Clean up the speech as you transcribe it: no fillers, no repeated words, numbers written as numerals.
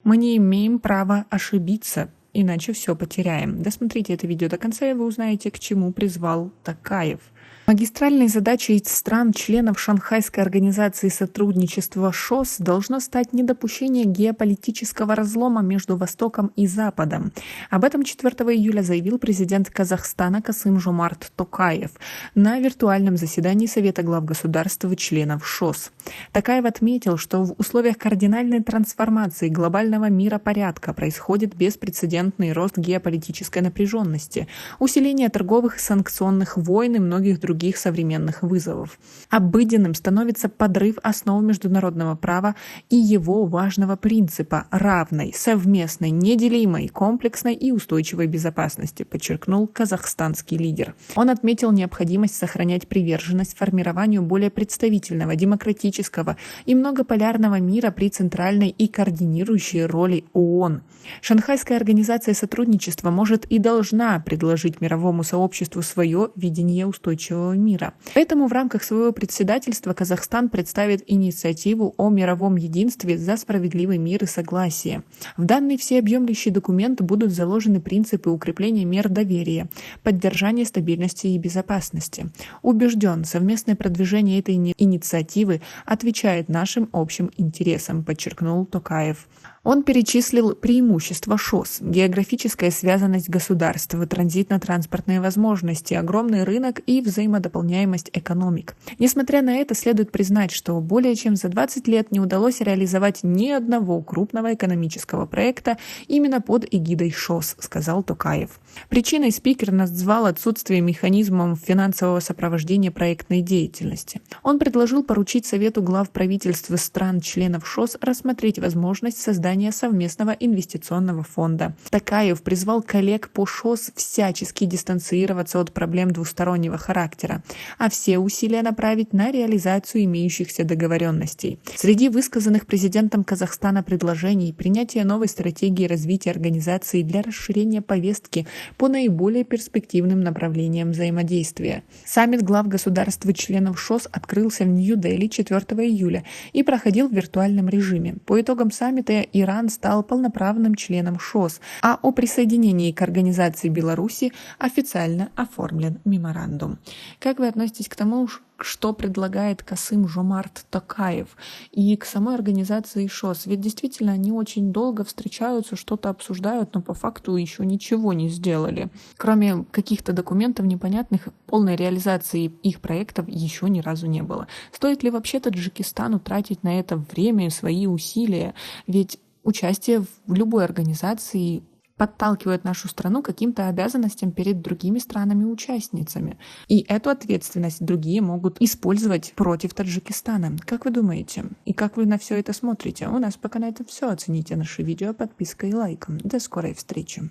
Мы не имеем права ошибиться, иначе все потеряем. Досмотрите это видео до конца, и вы узнаете, к чему призвал Токаев. Магистральной задачей стран-членов Шанхайской организации сотрудничества ШОС должно стать недопущение геополитического разлома между Востоком и Западом. Об этом 4 июля заявил президент Казахстана Касым-Жомарт Токаев на виртуальном заседании Совета глав государств и членов ШОС. Токаев отметил, что в условиях кардинальной трансформации глобального миропорядка происходит беспрецедентный рост геополитической напряженности, усиление торговых и санкционных войн и многих других современных вызовов. Обыденным становится подрыв основ международного права и его важного принципа равной, совместной, неделимой, комплексной и устойчивой безопасности, подчеркнул казахстанский лидер. Он отметил необходимость сохранять приверженность формированию более представительного, демократического и многополярного мира при центральной и координирующей роли ООН. Шанхайская организация сотрудничества может и должна предложить мировому сообществу свое видение устойчивого мира. Поэтому в рамках своего председательства Казахстан представит инициативу о мировом единстве за справедливый мир и согласие. В данный всеобъемлющий документ будут заложены принципы укрепления мер доверия, поддержания стабильности и безопасности. Убежден, совместное продвижение этой инициативы отвечает нашим общим интересам, подчеркнул Токаев. Он перечислил преимущества ШОС: географическая связанность государства, транзитно-транспортные возможности, огромный рынок и взаимодополняемость экономик. Несмотря на это, следует признать, что более чем за 20 лет не удалось реализовать ни одного крупного экономического проекта именно под эгидой ШОС, сказал Токаев. Причиной спикер назвал отсутствие механизмов финансового сопровождения проектной деятельности. Он предложил поручить Совету глав правительств стран-членов ШОС рассмотреть возможность создания совместного инвестиционного фонда. Токаев призвал коллег по ШОС всячески дистанцироваться от проблем двустороннего характера, а все усилия направить на реализацию имеющихся договоренностей. Среди высказанных президентом Казахстана предложений принятие новой стратегии развития организации для расширения повестки по наиболее перспективным направлениям взаимодействия. Саммит глав государств и членов ШОС открылся в Нью-Дели 4 июля и проходил в виртуальном режиме. По итогам саммита Иран стал полноправным членом ШОС, а о присоединении к организации Беларуси официально оформлен меморандум. Как вы относитесь к тому, что предлагает Касым-Жомарт Токаев и к самой организации ШОС? Ведь действительно они очень долго встречаются, что-то обсуждают, но по факту еще ничего не сделали. Кроме каких-то документов непонятных, полной реализации их проектов еще ни разу не было. Стоит ли вообще Таджикистану тратить на это время и свои усилия? Ведь участие в любой организации подталкивает нашу страну к каким-то обязанностям перед другими странами-участницами. И эту ответственность другие могут использовать против Таджикистана. Как вы думаете? И как вы на все это смотрите? У нас пока на этом все. Оцените наше видео подпиской и лайком. До скорой встречи.